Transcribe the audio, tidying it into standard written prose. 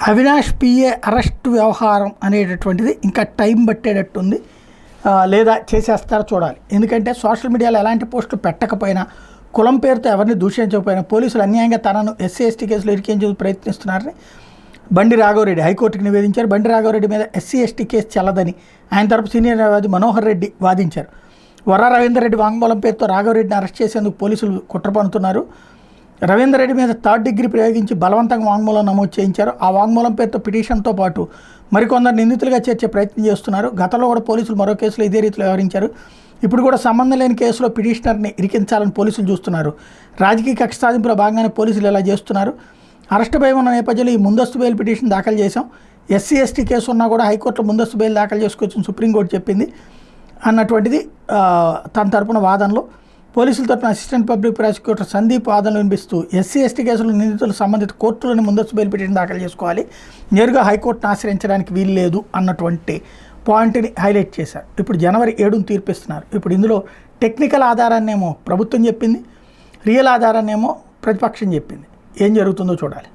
Avinash PA arrest వ్యవహారం అనేటటువంటిది ఇంకా టైం పట్టేటట్టుంది, లేదా చేసేస్తారో చూడాలి. ఎందుకంటే సోషల్ మీడియాలో ఎలాంటి పోస్టులు పెట్టకపోయినా, కులం పేరుతో ఎవరిని దూషించకపోయినా పోలీసులు అన్యాయంగా తనను ఎస్సీ ఎస్టీ కేసులు ఇరికించేందుకు ప్రయత్నిస్తున్నారని బండి రాఘవరెడ్డి హైకోర్టుకు నివేదించారు. బండి రాఘవరెడ్డి మీద ఎస్సీ ఎస్టీ కేసు చెల్లదని ఆయన తరపు సీనియర్ న్యాయవాది మనోహర్ రెడ్డి వాదించారు. వర్ర రవీందర్ రెడ్డి వాంగ్మూలం పేరుతో రాఘవరెడ్డిని అరెస్ట్ చేసేందుకు పోలీసులు కుట్ర పన్నుతున్నారు. రవీందర్ రెడ్డి మీద 3rd డిగ్రీ ప్రయోగించి బలవంతంగా వాంగ్మూలం నమోదు చేయించారు. ఆ వాంగ్మూలం పేరుతో పిటిషన్తో పాటు మరికొందరు నిందితులుగా చేర్చే ప్రయత్నం చేస్తున్నారు. గతంలో కూడా పోలీసులు మరో కేసులో ఇదే రీతిలో వ్యవహరించారు. ఇప్పుడు కూడా సంబంధం లేని కేసులో పిటిషనర్ని ఇరికించాలని పోలీసులు చూస్తున్నారు. రాజకీయ కక్ష సాధింపులో భాగంగానే పోలీసులు ఇలా చేస్తున్నారు. అరెస్టు భయం ఉన్న నేపథ్యంలో ఈ ముందస్తు బెయిల్ పిటిషన్ దాఖలు చేశాం. ఎస్సీ ఎస్టీ కేసు ఉన్నా కూడా హైకోర్టులో ముందస్తు బెయిల్ దాఖలు చేసుకోవచ్చని సుప్రీంకోర్టు చెప్పింది అన్నటువంటిది తన తరపున వాదనలో. పోలీసుల తరపున అసిస్టెంట్ పబ్లిక్ ప్రాసిక్యూటర్ సందీప్ వాదనలు వినిపిస్తూ ఎస్సీ ఎస్టీ కేసులో నిందితులు సంబంధిత కోర్టులోని ముందస్తు బెయిల్ పిటిషన్ దాఖలు చేసుకోవాలి, నేరుగా హైకోర్టును ఆశ్రయించడానికి వీలు లేదు అన్నటువంటి పాయింట్ని హైలైట్ చేశారు. ఇప్పుడు జనవరి 7న తీర్పిస్తున్నారు. ఇప్పుడు ఇందులో టెక్నికల్ ఆధారాన్నేమో ప్రభుత్వం చెప్పింది, రియల్ ఆధారాన్నేమో ప్రతిపక్షం చెప్పింది. ఏం జరుగుతుందో చూడాలి.